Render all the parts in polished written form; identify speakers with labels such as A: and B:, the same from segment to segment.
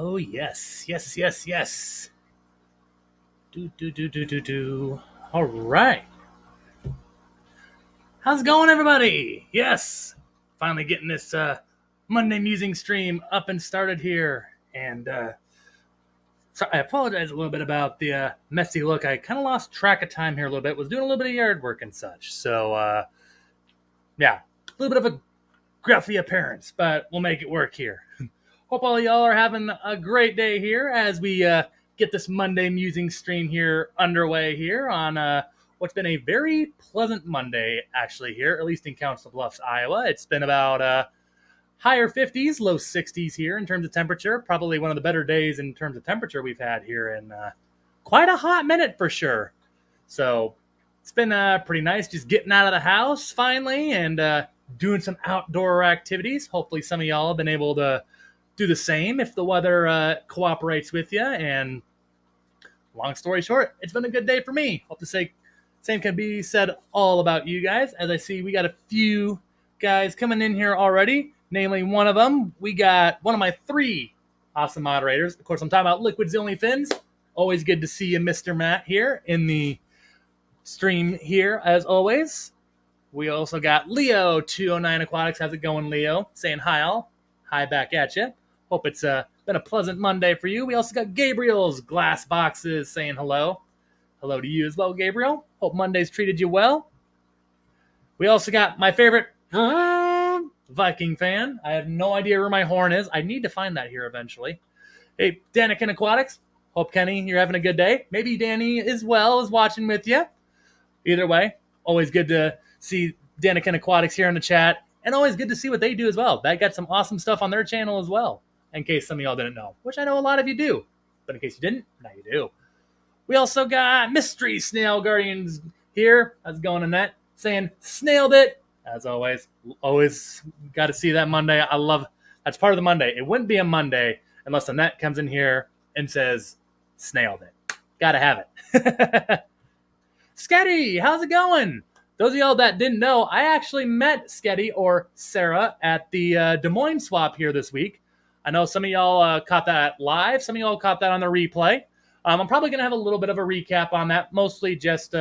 A: Oh, yes. Yes, yes, yes. Do. All right. How's it going, everybody? Yes. Finally getting this Monday Musing stream up and started here. And so I apologize a little bit about the messy look. I kind of lost track of time here a little bit. Was doing a little bit of yard work and such. So, yeah, a little bit of a gruffy appearance, but we'll make it work here. Hope all of y'all are having a great day here as we get this Monday Musing stream here underway here on what's been a very pleasant Monday, actually, here, at least in Council Bluffs, Iowa. It's been about higher 50s, low 60s here in terms of temperature. Probably one of the better days in terms of temperature we've had here in quite a hot minute for sure. So it's been pretty nice just getting out of the house finally and doing some outdoor activities. Hopefully some of y'all have been able to do the same if the weather cooperates with you. And long story short, it's been a good day for me. Hope to say same can be said all about you guys. As I see, we got a few guys coming in here already. Namely, one of them, we got one of my three awesome moderators. Of course, I'm talking about Liquid's Only Fins. Always good to see you, Mr. Matt, here in the stream here, as always. We also got Leo209 Aquatics. How's it going, Leo? Saying hi, all. Hi back at you. Hope it's been a pleasant Monday for you. We also got Gabriel's Glass Boxes saying hello. Hello to you as well, Gabriel. Hope Monday's treated you well. We also got my favorite Viking fan. I have no idea where my horn is. I need to find that here eventually. Hey, Danikin Aquatics. Hope, Kenny, you're having a good day. Maybe Danny as well is watching with you. Either way, always good to see Danikin Aquatics here in the chat. And always good to see what they do as well. They got some awesome stuff on their channel as well, in case some of y'all didn't know, which I know a lot of you do. But in case you didn't, now you do. We also got Mystery Snail Guardians here. How's it going, Annette? Saying, snailed it. As always got to see that Monday. I love, that's part of the Monday. It wouldn't be a Monday unless Annette comes in here and says, snailed it. Got to have it. Sketty, how's it going? Those of y'all that didn't know, I actually met Sketty or Sarah at the Des Moines swap here this week. I know some of y'all caught that live. Some of y'all caught that on the replay. I'm probably going to have a little bit of a recap on that, mostly just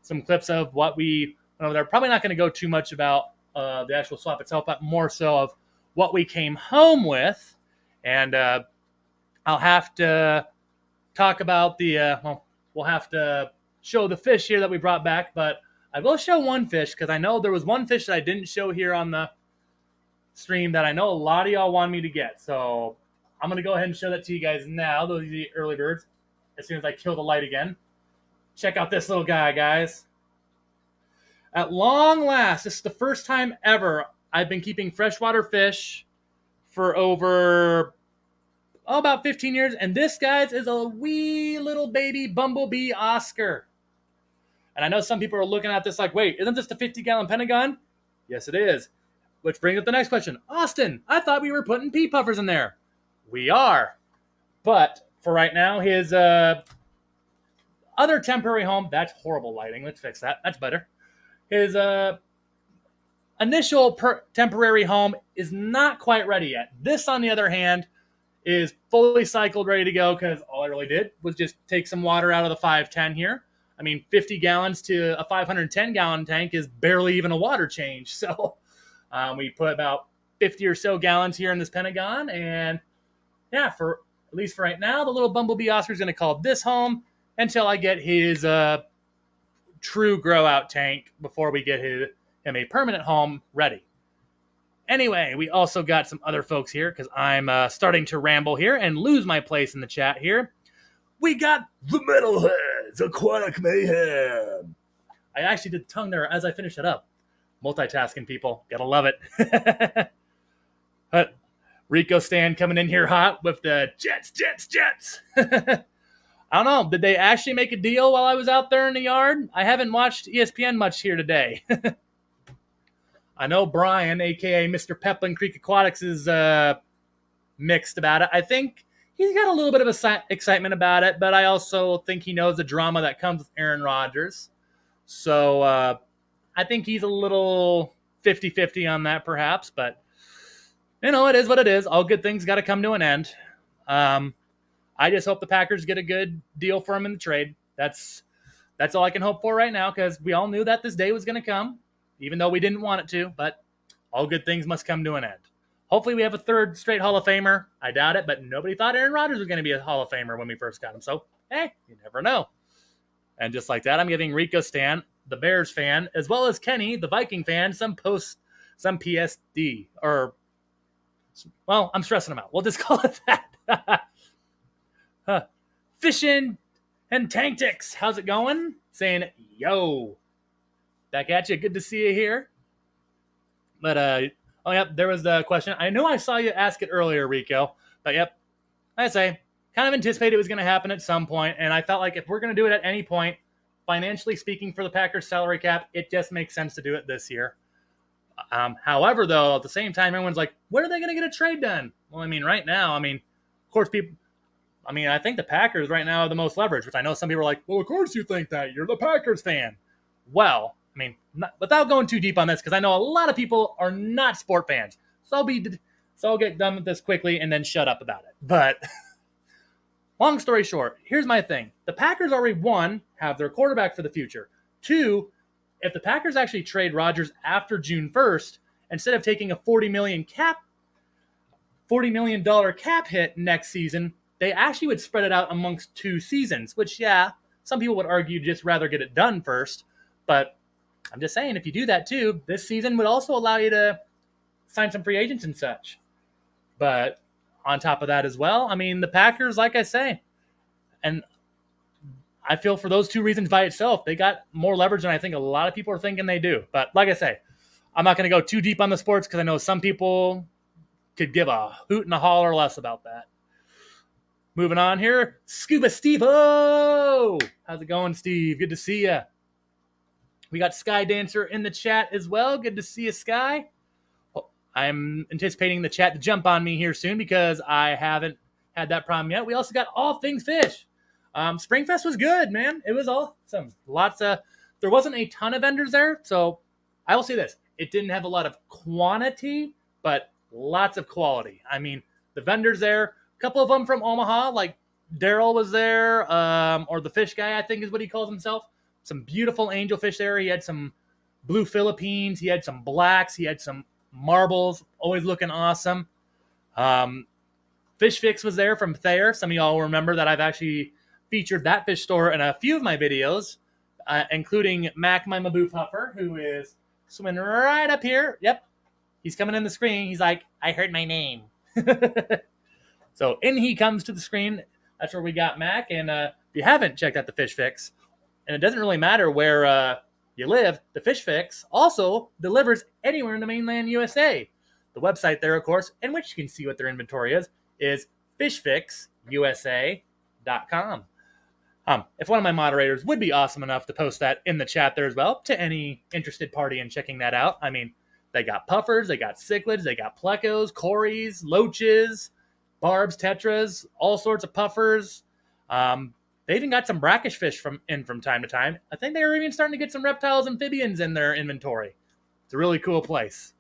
A: some clips of what we went over there. Probably not going to go too much about the actual swap itself, but more so of what we came home with. And I'll have to talk about the, we'll have to show the fish here that we brought back, but I will show one fish because I know there was one fish that I didn't show here on the stream that I know a lot of y'all want me to get. So I'm going to go ahead and show that to you guys now. Those are the early birds. As soon as I kill the light again. Check out this little guy, guys. At long last, this is the first time ever I've been keeping freshwater fish for over, about 15 years. And this, guys, is a wee little baby bumblebee Oscar. And I know some people are looking at this like, wait, isn't this the 50-gallon Pentagon? Yes, it is. Which brings up the next question. Austin, I thought we were putting pea puffers in there. We are. But for right now, his other temporary home, that's horrible lighting. Let's fix that. That's better. His initial temporary home is not quite ready yet. This, on the other hand, is fully cycled, ready to go, because all I really did was just take some water out of the 510 here. I mean, 50 gallons to a 510-gallon tank is barely even a water change. So we put about 50 or so gallons here in this Pentagon. And yeah, for at least for right now, the little bumblebee Oscar is going to call this home until I get his true grow-out tank before we get him a permanent home ready. Anyway, we also got some other folks here because I'm starting to ramble here and lose my place in the chat here. We got the Metalheads, Aquatic Mayhem. I actually did tongue there as I finished it up. Multitasking, people. Gotta love it. But Rico Stan coming in here hot with the jets. I don't know. Did they actually make a deal while I was out there in the yard? I haven't watched ESPN much here today. I know Brian, a.k.a. Mr. Peplin Creek Aquatics, is mixed about it. I think he's got a little bit of excitement about it, but I also think he knows the drama that comes with Aaron Rodgers. So I think he's a little 50-50 on that, perhaps. But, you know, it is what it is. All good things got to come to an end. I just hope the Packers get a good deal for him in the trade. That's all I can hope for right now, because we all knew that this day was going to come, even though we didn't want it to. But all good things must come to an end. Hopefully we have a third straight Hall of Famer. I doubt it, but nobody thought Aaron Rodgers was going to be a Hall of Famer when we first got him. So, hey, you never know. And just like that, I'm giving Rico Stan, the Bears fan, as well as Kenny, the Viking fan, some PSD. Or, well, I'm stressing them out. We'll just call it that. Fishing and Tanktics, how's it going? Saying, yo. Back at you. Good to see you here. But, oh, yep, there was the question. I know I saw you ask it earlier, Rico. But, yep, I say, kind of anticipated it was going to happen at some point, and I felt like if we're going to do it at any point, financially speaking for the Packers salary cap, it just makes sense to do it this year. However, though, at the same time, everyone's like, when are they going to get a trade done? Well, I mean, right now, of course, I think the Packers right now have the most leverage, which I know some people are like, well, of course you think that. You're the Packers fan. Well, without going too deep on this, because I know a lot of people are not sport fans. So I'll get done with this quickly and then shut up about it. But long story short, here's my thing. The Packers already, one, have their quarterback for the future. Two, if the Packers actually trade Rodgers after June 1st, instead of taking a $40 million cap hit next season, they actually would spread it out amongst 2 seasons, which, yeah, some people would argue just rather get it done first. But I'm just saying, if you do that too, this season would also allow you to sign some free agents and such. But on top of that as well, the Packers, like I say, and I feel for those 2 reasons by itself, they got more leverage than I think a lot of people are thinking they do. But like I say, I'm not going to go too deep on the sports because I know some people could give a hoot and a holler less about that. Moving on here, Scuba Steve-O! How's it going, Steve? Good to see you. We got Sky Dancer in the chat as well. Good to see you, Sky. I'm anticipating the chat to jump on me here soon because I haven't had that problem yet. We also got All Things Fish. Springfest was good, man. It was awesome. There wasn't a ton of vendors there, so I will say this. It didn't have a lot of quantity, but lots of quality. The vendors there, a couple of them from Omaha, like Daryl was there, or the fish guy, I think is what he calls himself. Some beautiful angelfish there. He had some blue Philippines. He had some blacks. He had some marbles. Always looking awesome. Fish Fix was there from Thayer. Some of y'all remember that I've actually featured that fish store in a few of my videos, including Mac, my Maboo Puffer, who is swimming right up here. Yep. He's coming in the screen. He's like, I heard my name. So in he comes to the screen. That's where we got Mac. And if you haven't checked out the Fish Fix, and it doesn't really matter where you live, the Fish Fix also delivers anywhere in the mainland USA. The website there, of course, in which you can see what their inventory is fishfixusa.com. If one of my moderators would be awesome enough to post that in the chat there as well to any interested party in checking that out. They got puffers, they got cichlids, they got plecos, cories, loaches, barbs, tetras, all sorts of puffers. They even got some brackish fish from time to time. I think they were even starting to get some reptiles, amphibians in their inventory. It's a really cool place.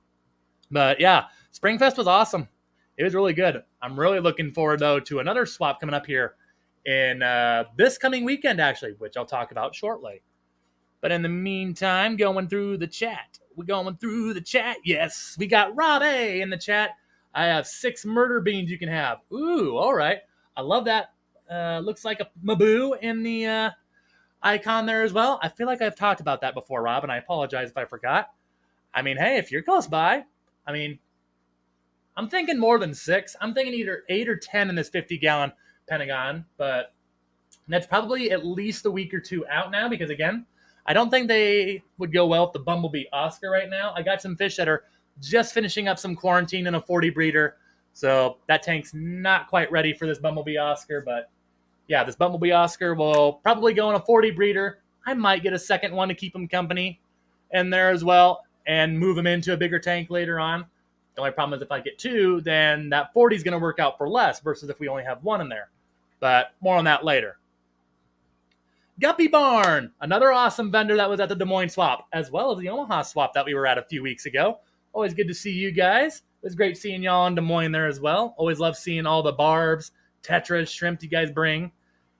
A: But yeah, Springfest was awesome. It was really good. I'm really looking forward, though, to another swap coming up here in this coming weekend, actually, which I'll talk about shortly. But in the meantime, going through the chat. We're going through the chat. Yes, we got Rob A in the chat. I have 6 murder beans you can have. Ooh, all right. I love that. Looks like a Maboo in the icon there as well. I feel like I've talked about that before, Rob, and I apologize if I forgot. Hey, if you're close by, I'm thinking more than 6. I'm thinking either 8 or 10 in this 50-gallon Pentagon, but that's probably at least a week or 2 out now because, again, I don't think they would go well with the Bumblebee Oscar right now. I got some fish that are just finishing up some quarantine in a 40 breeder, so that tank's not quite ready for this Bumblebee Oscar, but yeah, this Bumblebee Oscar will probably go in a 40 breeder. I might get a second one to keep him company in there as well and move him into a bigger tank later on. The only problem is if I get 2, then that 40 is going to work out for less versus if we only have 1 in there. But more on that later. Guppy Barn, another awesome vendor that was at the Des Moines swap, as well as the Omaha swap that we were at a few weeks ago. Always good to see you guys. It was great seeing y'all in Des Moines there as well. Always love seeing all the barbs, tetras, shrimp you guys bring.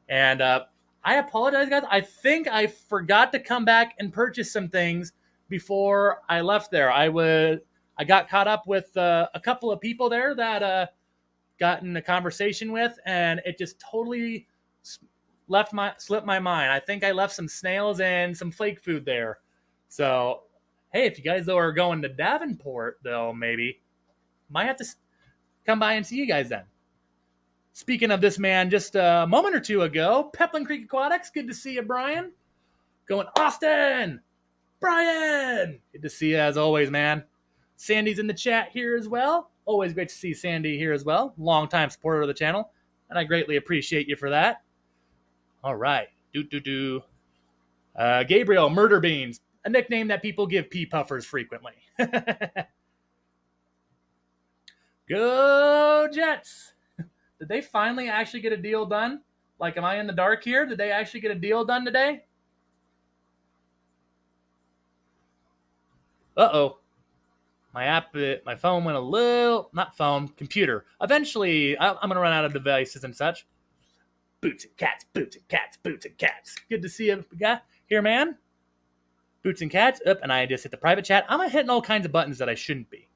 A: And I apologize, guys. I think I forgot to come back and purchase some things before I left there. I got caught up with a couple of people there that got in a conversation with, and it just totally slipped my mind. I think I left some snails and some flake food there. So, hey, if you guys though are going to Davenport, though, maybe might have to come by and see you guys then. Speaking of this man, just a moment or two ago, Peplin Creek Aquatics. Good to see you, Brian. Going Austin, Brian. Good to see you as always, man. Sandy's in the chat here as well. Always great to see Sandy here as well. Longtime supporter of the channel, and I greatly appreciate you for that. All right. Gabriel, Murder Beans, a nickname that people give pea puffers frequently. Go Jets. Did they finally actually get a deal done? Like, am I in the dark here? Did they actually get a deal done today? Uh-oh. My phone went a little, not phone, computer. Eventually, I'm going to run out of devices and such. Boots and cats, boots and cats, boots and cats. Good to see you here, man. Boots and cats. And I just hit the private chat. I'm hitting all kinds of buttons that I shouldn't be.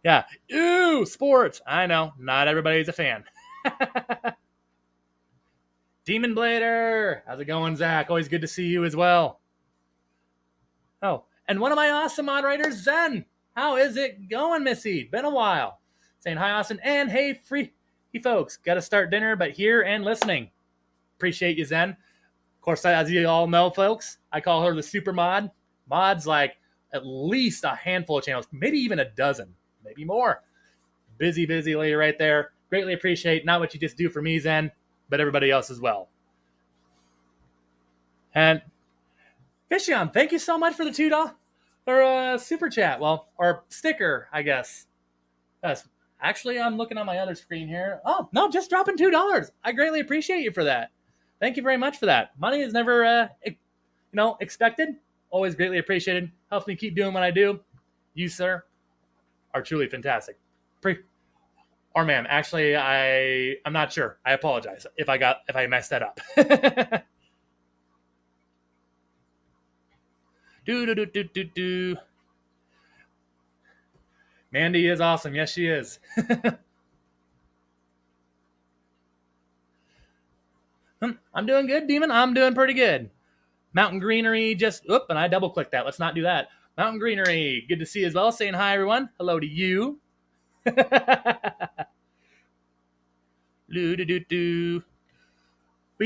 A: Yeah. Ew, sports. I know. Not everybody's a fan. Demon Blader. How's it going, Zach? Always good to see you as well. Oh, and one of my awesome moderators, Zen. How is it going, Missy? Been a while. Saying hi, Austin. And hey, free folks. Got to start dinner, but here and listening. Appreciate you, Zen. Of course, as you all know, folks, I call her the super mod. Mod's like at least a handful of channels, maybe even a dozen, maybe more. Busy lady right there. Greatly appreciate not what you just do for me, Zen, but everybody else as well. And Fishion, thank you so much for the $2 or super chat. Well, or sticker, I guess. Yes. Actually, I'm looking on my other screen here. Oh, no, just dropping $2. I greatly appreciate you for that. Thank you very much for that. Money is never, expected. Always greatly appreciated. Helps me keep doing what I do. You, sir, are truly fantastic. Or ma'am, actually, I'm not sure. I apologize if I messed that up. Mandy is awesome. Yes, she is. I'm doing good, Demon. I'm doing pretty good. Mountain Greenery and I double clicked that. Let's not do that. Mountain Greenery, good to see you as well. Saying hi, everyone. Hello to you. We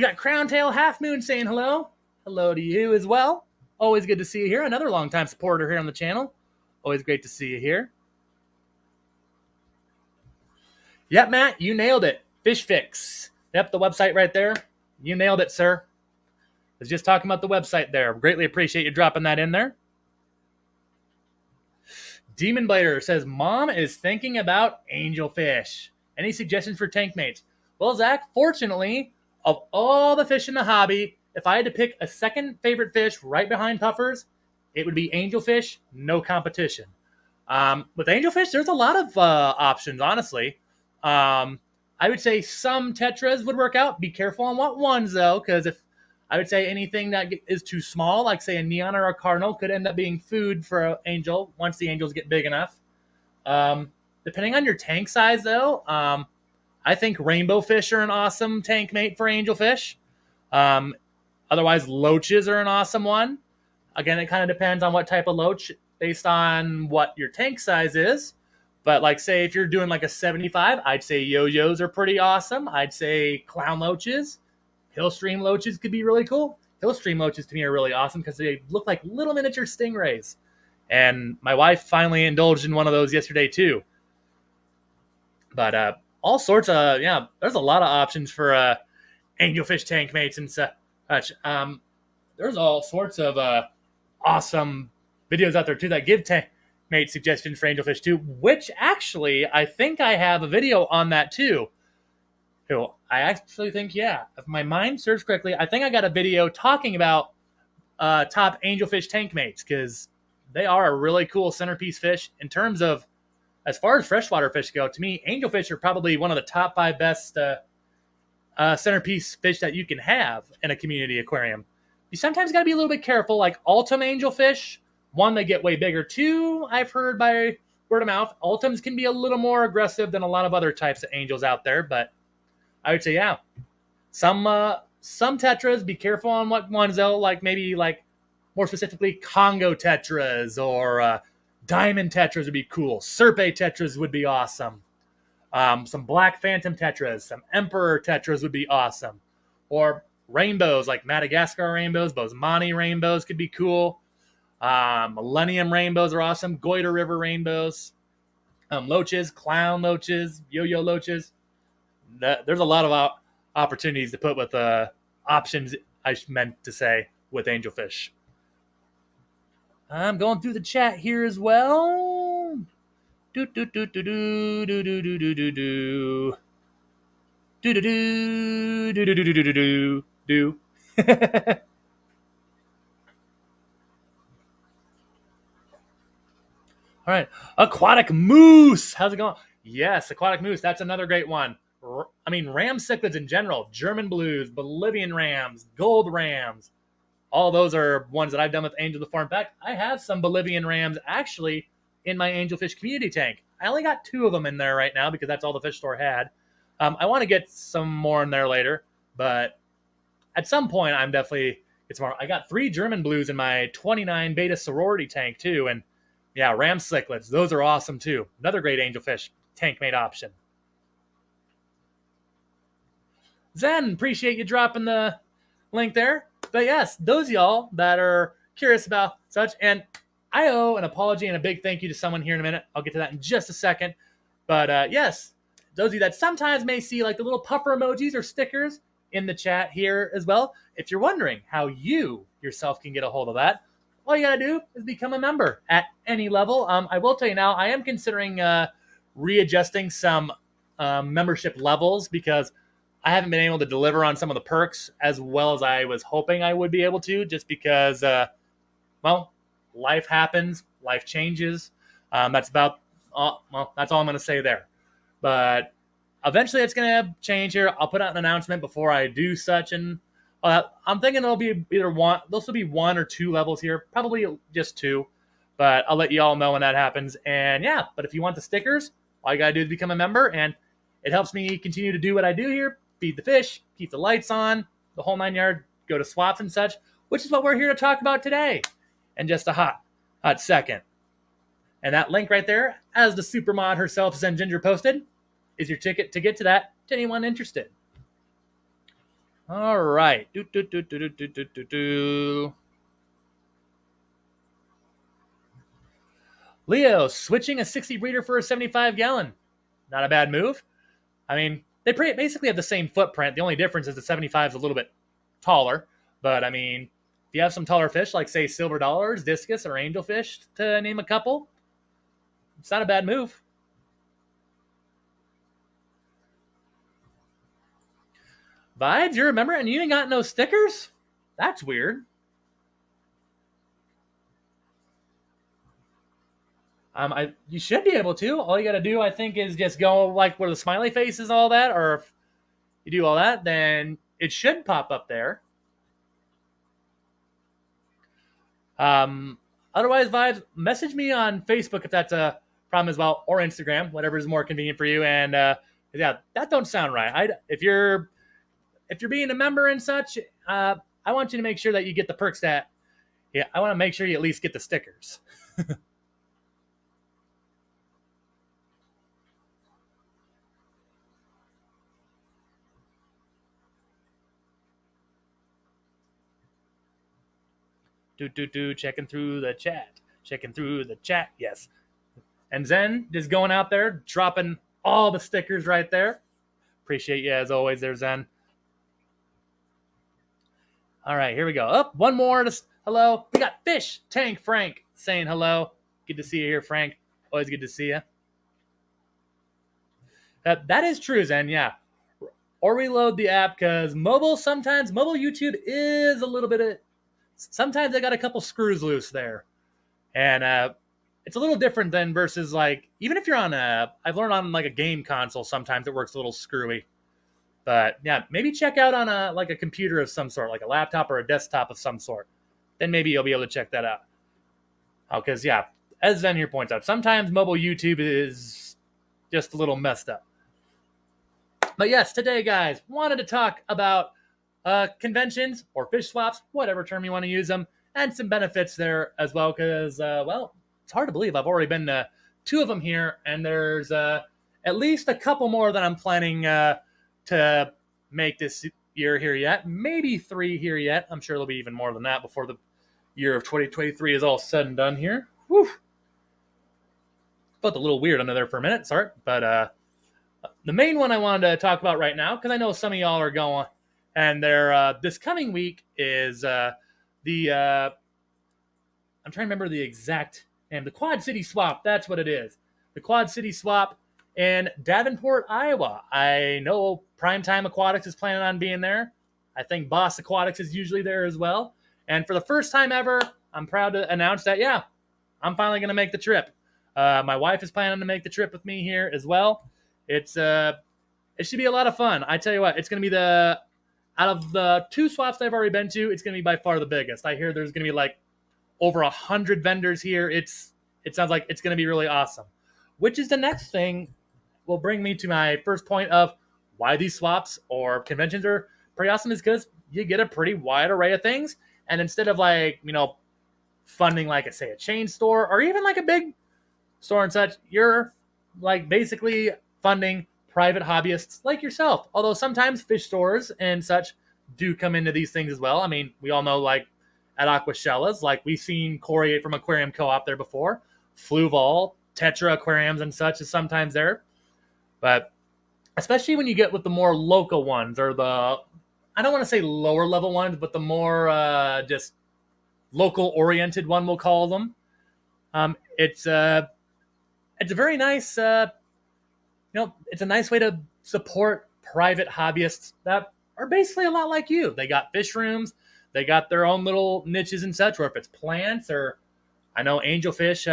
A: got Crown Tail Half Moon saying hello. Hello to you as well. Always good to see you here. Another longtime supporter here on the channel. Always great to see you here. Yep, Matt, you nailed it. Fish Fix. Yep, the website right there. You nailed it, sir. I was just talking about the website there. Greatly appreciate you dropping that in there. Demon Blader says, Mom is thinking about angelfish. Any suggestions for tank mates? Well, Zach, fortunately, of all the fish in the hobby, if I had to pick a second favorite fish right behind puffers, it would be angelfish, no competition. With angelfish, there's a lot of options, honestly. I would say some tetras would work out. Be careful on what ones, though, because if I would say anything that is too small, like say a neon or a cardinal, could end up being food for an angel once the angels get big enough. Depending on your tank size, though, I think rainbow fish are an awesome tank mate for angelfish. Otherwise, loaches are an awesome one. Again, it kind of depends on what type of loach based on what your tank size is. But like, say, if you're doing like a 75, I'd say yo-yos are pretty awesome. I'd say clown loaches. Hillstream loaches could be really cool. Hillstream loaches to me are really awesome because they look like little miniature stingrays. And my wife finally indulged in one of those yesterday too. But all sorts of, there's a lot of options for angelfish tank mates and such. There's all sorts of awesome videos out there too that give tank mate suggestions for angelfish too, which actually I think I have a video on that too. So I actually think, if my mind serves correctly, I think I got a video talking about top angelfish tank mates because they are a really cool centerpiece fish in terms of as far as freshwater fish go, to me, angelfish are probably one of the top 5 best centerpiece fish that you can have in a community aquarium. You sometimes got to be a little bit careful, like Ultim angelfish. One, they get way bigger. Two, I've heard by word of mouth, Ultims can be a little more aggressive than a lot of other types of angels out there. But I would say, yeah, some tetras, be careful on what ones though. Like maybe like more specifically Congo tetras or diamond tetras would be cool. Serpe tetras would be awesome. Some black phantom tetras, some emperor tetras would be awesome. Or rainbows like Madagascar rainbows, Bosemani rainbows could be cool. Millennium rainbows are awesome. Goiter River rainbows. Loaches, clown loaches, yo-yo loaches. There's a lot of opportunities to put with options, I meant to say, with angelfish. I'm going through the chat here as well. Do do do do do do do do do do do do do do do do do do do do. All right, aquatic moose. How's it going? Yes, aquatic moose. That's another great one. I mean, ram cichlids in general, German blues, Bolivian rams, gold rams. All those are ones that I've done with Angel the Farm. In fact, I have some Bolivian rams actually in my angelfish community tank. I only got 2 of them in there right now because that's all the fish store had. I want to get some more in there later, but at some point I'm definitely it's more. I got 3 German blues in my 29 beta sorority tank too, and yeah, ram cichlids. Those are awesome too. Another great angelfish tank mate option. Zen, appreciate you dropping the link there. But yes, those of y'all that are curious about such, and I owe an apology and a big thank you to someone here in a minute. I'll get to that in just a second. But yes, those of you that sometimes may see like the little puffer emojis or stickers in the chat here as well, if you're wondering how you yourself can get a hold of that, all you got to do is become a member at any level. I will tell you now, I am considering readjusting some membership levels because I haven't been able to deliver on some of the perks as well as I was hoping I would be able to, just because, well, life happens, life changes. That's about, that's all I'm going to say there. But eventually it's going to change here. I'll put out an announcement before I do such, and I'm thinking it'll be either one, those will be 1 or 2 levels here, probably just 2, but I'll let you all know when that happens. And yeah, but if you want the stickers, all you got to do is become a member, and it helps me continue to do what I do here. Feed the fish, keep the lights on, the whole 9 yard, go to swaps and such, which is what we're here to talk about today in just a hot second. And that link right there, as the supermod herself, Zen Ginger, posted, is your ticket to get to that to anyone interested. All right. Leo, switching a 60 breeder for a 75 gallon. Not a bad move. I mean, they basically have the same footprint. The only difference is the 75 is a little bit taller. But, I mean, if you have some taller fish, like, say, silver dollars, discus, or angelfish, to name a couple, it's not a bad move. Vibes, you remember? And you ain't got no stickers? That's weird. You should be able to. All you got to do, I think, is just go like where the smiley face is, all that. Or if you do all that, then it should pop up there. Otherwise, Vibes, message me on Facebook if that's a problem as well, or Instagram, whatever is more convenient for you. And yeah, that don't sound right. If you're being a member and such, I want you to make sure that you get the perks that. Yeah, I want to make sure you at least get the stickers. Checking through the chat. Yes. And Zen just going out there, dropping all the stickers right there. Appreciate you as always there, Zen. All right, here we go. Up, one more. Hello. We got Fish Tank Frank saying hello. Good to see you here, Frank. Always good to see you. That is true, Zen, yeah. Or reload the app, because mobile YouTube is a little bit of, sometimes I got a couple screws loose there. And it's a little different than versus like even if you're on I've learned on like a game console sometimes it works a little screwy. But yeah, maybe check out on a like a computer of some sort, like a laptop or a desktop of some sort. Then maybe you'll be able to check that out. Because yeah, as Zen here points out, sometimes mobile YouTube is just a little messed up. But yes, today, guys, wanted to talk about conventions or fish swaps, whatever term you want to use them, and some benefits there as well. Because well, it's hard to believe I've already been to 2 of them here, and there's at least a couple more that I'm planning to make this year here yet. Maybe 3 here yet. I'm sure there'll be even more than that before the year of 2023 is all said and done here. Whew. Felt a little weird under there for a minute, sorry. But the main one I wanted to talk about right now, because I know some of y'all are going, and they're this coming week is I'm trying to remember the exact name, the Quad City Swap. That's what it is. The Quad City Swap in Davenport, Iowa. I know Primetime Aquatics is planning on being there. I think Boss Aquatics is usually there as well. And for the first time ever, I'm proud to announce that, yeah, I'm finally going to make the trip. My wife is planning to make the trip with me here as well. It should be a lot of fun. I tell you what, it's going to be out of the 2 swaps I've already been to, it's going to be by far the biggest. I hear there's going to be like over 100 vendors here. It sounds like it's going to be really awesome, which is the next thing will bring me to my first point of why these swaps or conventions are pretty awesome is because you get a pretty wide array of things. And instead of like, funding like say a chain store or even like a big store and such, you're like basically funding private hobbyists like yourself. Although sometimes fish stores and such do come into these things as well. I mean, we all know like at Aquashellas, like we've seen Corey from Aquarium Co-op there before. Fluval, Tetra Aquariums and such is sometimes there. But especially when you get with the more local ones or I don't want to say lower level ones, but the more just local oriented one, we'll call them. It's a very nice, it's a nice way to support private hobbyists that are basically a lot like you. They got fish rooms, they got their own little niches and such, or if it's plants or I know angelfish,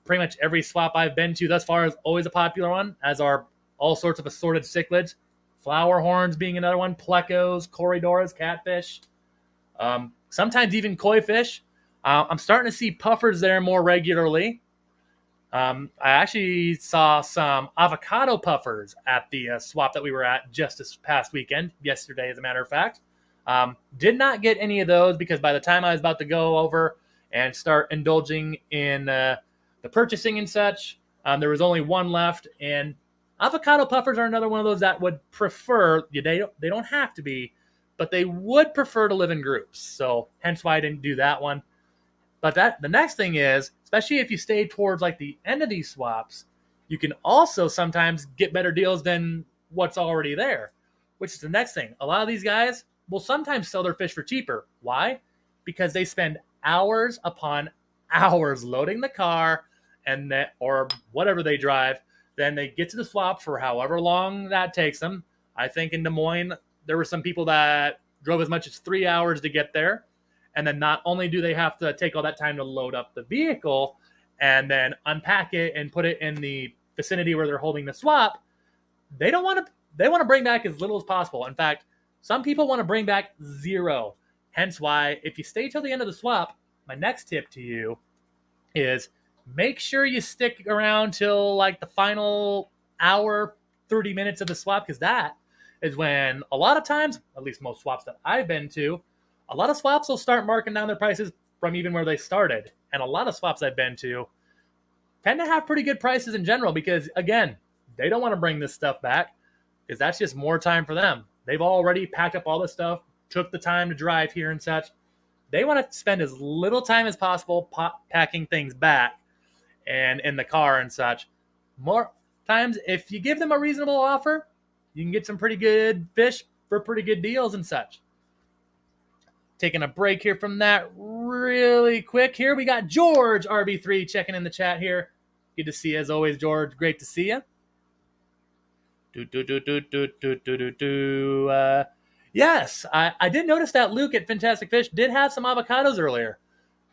A: pretty much every swap I've been to thus far is always a popular one, as are all sorts of assorted cichlids, flower horns being another one, plecos, corridoras, catfish, sometimes even koi fish. I'm starting to see puffers there more regularly. I actually saw some avocado puffers at the swap that we were at just this past weekend, yesterday as a matter of fact. Did not get any of those because by the time I was about to go over and start indulging in the purchasing and such, there was only one left. And avocado puffers are another one of those that would prefer, they don't have to be, but they would prefer to live in groups. So hence why I didn't do that one. But the next thing is, especially if you stay towards like the end of these swaps, you can also sometimes get better deals than what's already there, which is the next thing. A lot of these guys will sometimes sell their fish for cheaper. Why? Because they spend hours upon hours loading the car or whatever they drive. Then they get to the swap for however long that takes them. I think in Des Moines, there were some people that drove as much as 3 hours to get there. And then not only do they have to take all that time to load up the vehicle and then unpack it and put it in the vicinity where they're holding the swap, they want to bring back as little as possible. In fact, some people want to bring back 0. Hence why, if you stay till the end of the swap, my next tip to you is make sure you stick around till like the final hour, 30 minutes of the swap, because that is when a lot of times, at least most swaps that I've been to, a lot of swaps will start marking down their prices from even where they started. And a lot of swaps I've been to tend to have pretty good prices in general because, again, they don't want to bring this stuff back because that's just more time for them. They've already packed up all this stuff, took the time to drive here and such. They want to spend as little time as possible packing things back and in the car and such. More times, if you give them a reasonable offer, you can get some pretty good fish for pretty good deals and such. Taking a break here from that really quick. Here we got George RB3 checking in the chat here. Good to see you as always, George. Great to see you. Yes, I did notice that Luke at Fantastic Fish did have some avocados earlier.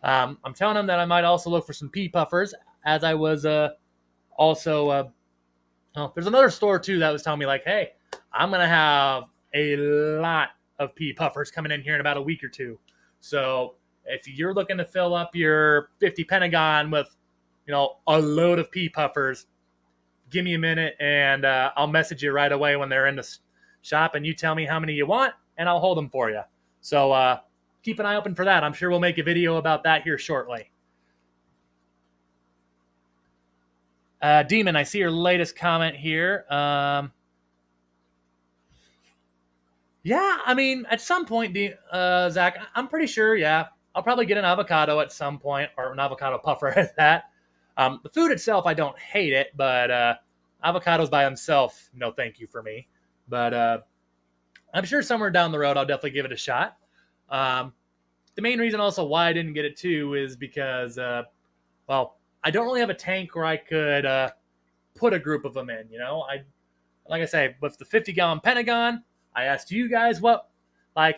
A: I'm telling him that I might also look for some pea puffers. as I was also oh, there's another store too that was telling me like, hey, I'm gonna have a lot of pea puffers coming in here in about a week or two. So if you're looking to fill up your 50 Pentagon with, a load of pea puffers, give me a minute and I'll message you right away when they're in the shop, and you tell me how many you want, and I'll hold them for you. So keep an eye open for that. I'm sure we'll make a video about that here shortly. Demon, I see your latest comment here. Yeah, I mean, at some point, Zach, I'm pretty sure, yeah, I'll probably get an avocado at some point, or an avocado puffer at that. The food itself, I don't hate it, but avocados by themselves, no thank you for me. But I'm sure somewhere down the road, I'll definitely give it a shot. The main reason also why I didn't get it too is because, well, I don't really have a tank where I could put a group of them in. Like I say, with the 50-gallon Pentagon, I asked you guys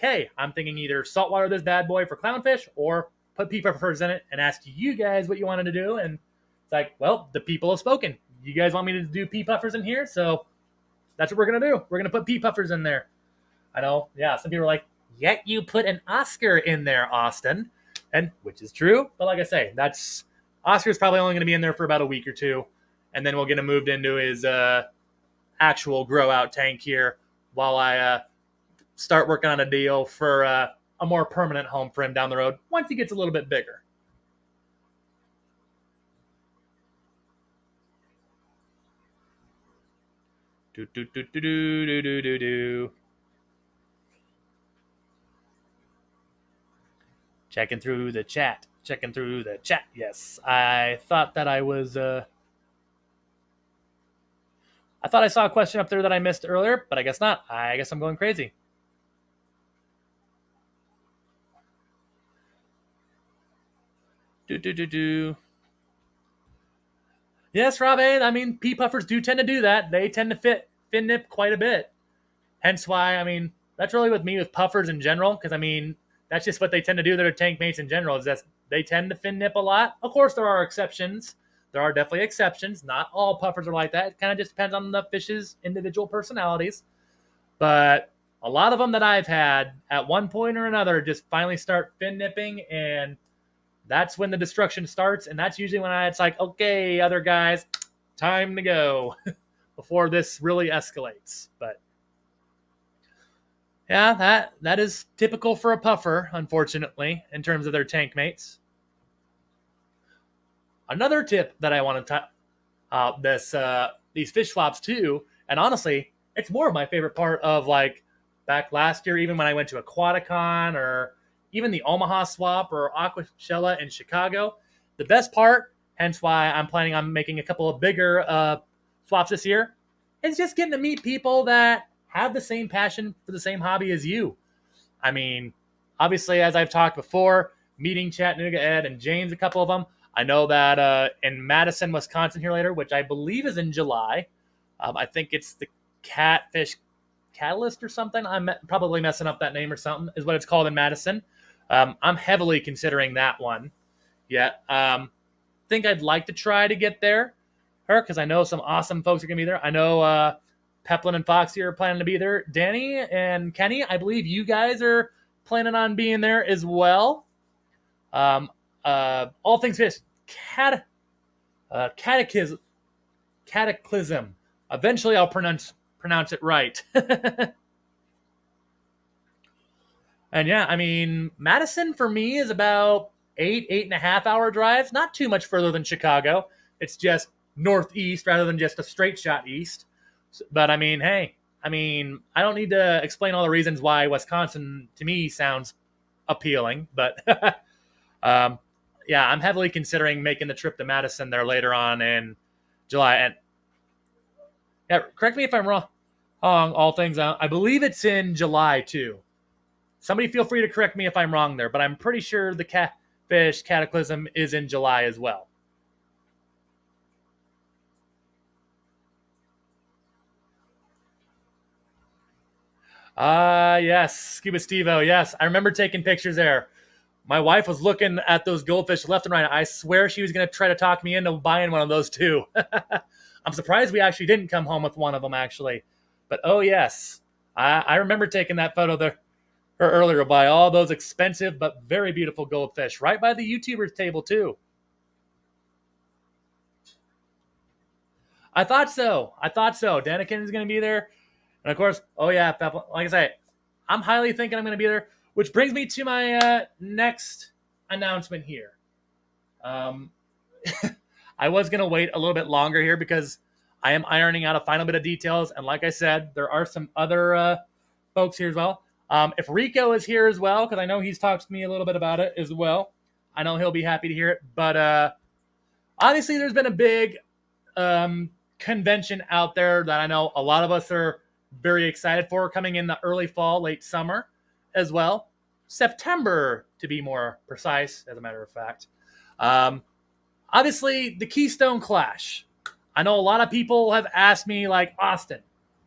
A: hey, I'm thinking either saltwater this bad boy for clownfish or put pea peppers in it, and asked you guys what you wanted to do. And it's like, well, the people have spoken. You guys want me to do pea puffers in here? So that's what we're going to do. We're going to put pea puffers in there. I know, yeah, some people are like, yet you put an Oscar in there, Austin. And which is true. But like I say, Oscar's probably only going to be in there for about a week or two. And then we'll get him moved into his actual grow out tank here while I start working on a deal for a more permanent home for him down the road once he gets a little bit bigger. Checking through the chat. Yes, I thought that I was. I thought I saw a question up there that I missed earlier, but I guess not. I guess I'm going crazy. Yes, Rob A. I mean, pea puffers do tend to do that. They tend to fin nip quite a bit. Hence why, I mean, that's really with me with puffers in general, because I mean, that's just what they tend to do. Their tank mates in general is that they tend to fin nip a lot. Of course, there are exceptions. There are definitely exceptions. Not all puffers are like that. It kind of just depends on the fish's individual personalities. But a lot of them that I've had at one point or another just finally start fin nipping, and that's when the destruction starts. And that's usually when it's like, okay, other guys, time to go before this really escalates. But yeah, that is typical for a puffer, unfortunately, in terms of their tank mates. Another tip that I want to these fish swaps too, and honestly, it's more of my favorite part of like back last year, even when I went to Aquaticon or even the Omaha swap or Aquashella in Chicago. The best part, hence why I'm planning on making a couple of bigger swaps this year, is just getting to meet people that have the same passion for the same hobby as you. I mean, obviously, as I've talked before, meeting Chattanooga Ed and James, a couple of them. I know that in Madison, Wisconsin here later, which I believe is in July. I think it's the Catfish Catalyst or something. I'm probably messing up that name or something, is what it's called in Madison. I'm heavily considering that one. Yeah. Think I'd like to try to get there, because I know some awesome folks are going to be there. I know Peplin and Foxy are planning to be there. Danny and Kenny, I believe you guys are planning on being there as well. All things fish. Cataclysm. Eventually, I'll pronounce it right. And yeah, I mean, Madison for me is about 8.5 hour drives. Not too much further than Chicago. It's just northeast rather than just a straight shot east. But I mean, hey, I don't need to explain all the reasons why Wisconsin to me sounds appealing, but yeah, I'm heavily considering making the trip to Madison there later on in July. And yeah, correct me if I'm wrong. All things, I believe it's in July too. Somebody feel free to correct me if I'm wrong there, but I'm pretty sure the Catfish Cataclysm is in July as well. Yes, Scuba Stevo. Yes, I remember taking pictures there. My wife was looking at those goldfish left and right. I swear she was going to try to talk me into buying one of those too. I'm surprised we actually didn't come home with one of them, actually. But oh, yes. I remember taking that photo there earlier by all those expensive but very beautiful goldfish right by the YouTubers table, too. I thought so. Danikin is going to be there. And of course, oh, yeah, like I say, I'm highly thinking I'm going to be there, which brings me to my next announcement here. I was going to wait a little bit longer here because I am ironing out a final bit of details. And like I said, there are some other folks here as well. If Rico is here as well, because I know he's talked to me a little bit about it as well, I know he'll be happy to hear it. But obviously, there's been a big convention out there that I know a lot of us are very excited for, coming in the early fall, late summer as well. September, to be more precise, as a matter of fact. Obviously, the Keystone Clash. I know a lot of people have asked me, like, Austin,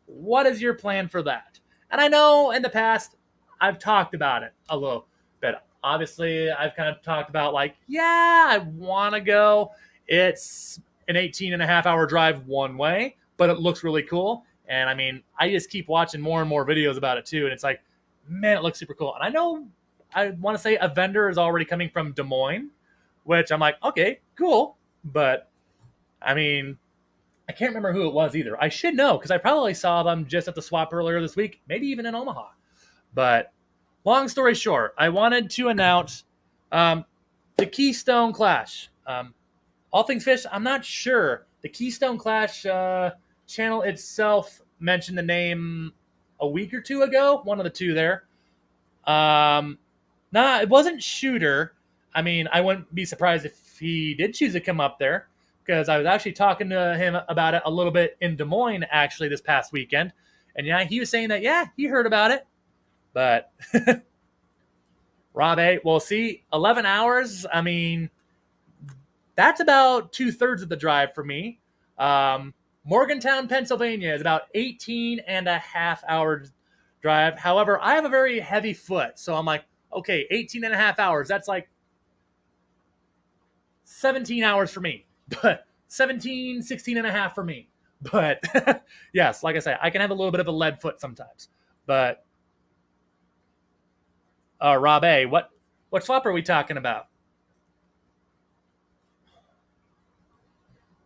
A: what is your plan for that? And I know in the past, I've talked about it a little bit. Obviously, I've kind of talked about, like, yeah, I want to go. It's an 18-and-a-half-hour drive one way, but it looks really cool. And, I mean, I just keep watching more and more videos about it, too. And it's like, man, it looks super cool. And I know, I want to say a vendor is already coming from Des Moines, which I'm like, okay, cool. But, I mean, I can't remember who it was either. I should know because I probably saw them just at the swap earlier this week, maybe even in Omaha. But long story short, I wanted to announce the Keystone Clash. All Things Fish, I'm not sure. The Keystone Clash channel itself mentioned the name a week or two ago. One of the two there. It wasn't Shooter. I mean, I wouldn't be surprised if he did choose to come up there, because I was actually talking to him about it a little bit in Des Moines, actually, this past weekend. And yeah, he was saying that, yeah, he heard about it. But Rob A, well, see, 11 hours, I mean, that's about 2/3 of the drive for me. Morgantown, Pennsylvania is about 18-and-a-half-hour drive. However, I have a very heavy foot. So I'm like, okay, 18-and-a-half hours. That's like 17 hours for me. But 17, 16-and-a-half for me. But yes, like I say, I can have a little bit of a lead foot sometimes. But Rob A, what swap are we talking about?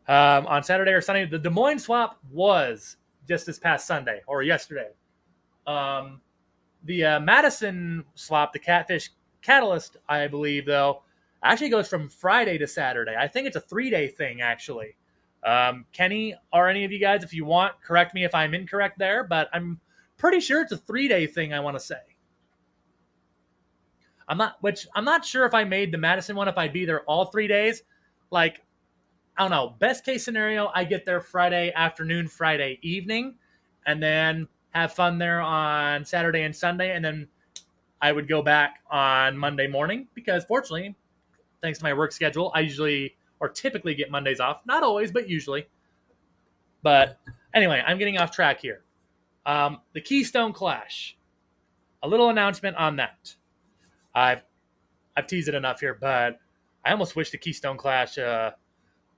A: On Saturday or Sunday, the Des Moines swap was just this past Sunday or yesterday. The Madison swap, the Catfish Catalyst, I believe, though, actually goes from Friday to Saturday. I think it's a 3-day thing, actually. Kenny, or any of you guys, if you want, correct me if I'm incorrect there, but I'm pretty sure it's a 3-day thing, I want to say. I'm not sure if I made the Madison one, if I'd be there all 3 days. Like, I don't know. Best case scenario, I get there Friday afternoon, Friday evening, and then have fun there on Saturday and Sunday, and then I would go back on Monday morning because, fortunately, thanks to my work schedule, I usually or typically get Mondays off. Not always, but usually. But anyway, I'm getting off track here. The Keystone Clash. A little announcement on that. I've teased it enough here, but I almost wish the Keystone Clash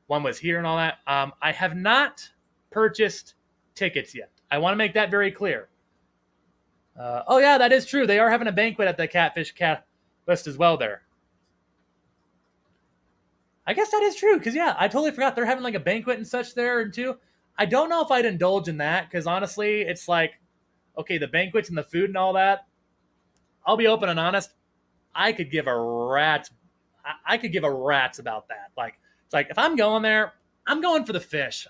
A: one was here and all that. I have not purchased tickets yet. I want to make that very clear. Oh, yeah, that is true. They are having a banquet at the Catfish Catalyst as well there. I guess that is true, because, yeah, I totally forgot they're having, like, a banquet and such there, too. I don't know if I'd indulge in that, because, honestly, it's like, okay, the banquets and the food and all that, I'll be open and honest, I could give a rat's about that. Like, it's like, if I'm going there, I'm going for the fish.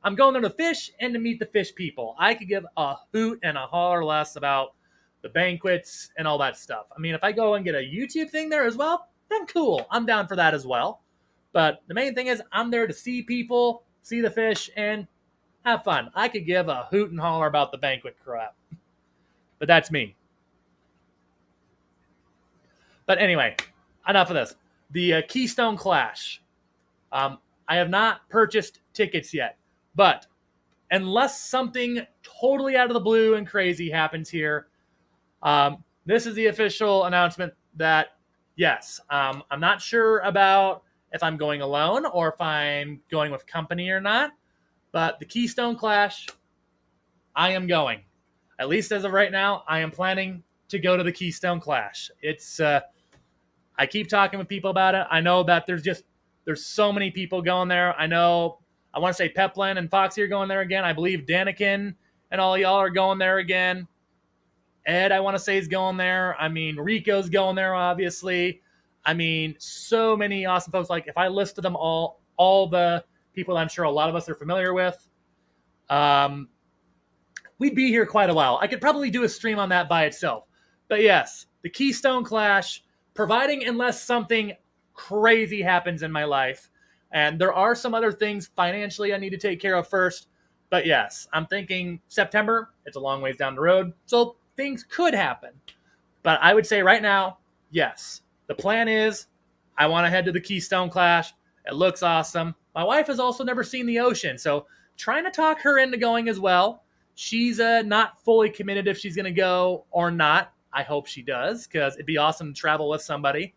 A: I'm going there to fish and to meet the fish people. I could give a hoot and a holler less about the banquets and all that stuff. I mean, if I go and get a YouTube thing there as well, then cool. I'm down for that as well. But the main thing is I'm there to see people, see the fish, and have fun. I could give a hoot and holler about the banquet crap. But that's me. But anyway, enough of this. The Keystone Clash. I have not purchased tickets yet. But unless something totally out of the blue and crazy happens here, this is the official announcement that, yes. I'm not sure about if I'm going alone or if I'm going with company or not, but the Keystone Clash, I am going. At least as of right now, I am planning to go to the Keystone Clash. It's I keep talking with people about it. I know that there's so many people going there. I know I want to say Peplin and Foxy are going there again. I believe Danikin and all y'all are going there again. Ed, I want to say, is going there. I mean, Rico's going there, obviously. I mean, so many awesome folks. Like, if I listed them all the people I'm sure a lot of us are familiar with, um, we'd be here quite a while. I could probably do a stream on that by itself. But yes, the Keystone Clash, providing unless something crazy happens in my life. And there are some other things financially I need to take care of first. But yes, I'm thinking September. It's a long ways down the road. So things could happen. But I would say right now, yes. The plan is I want to head to the Keystone Clash. It looks awesome. My wife has also never seen the ocean. So trying to talk her into going as well. She's not fully committed if she's going to go or not. I hope she does, because it'd be awesome to travel with somebody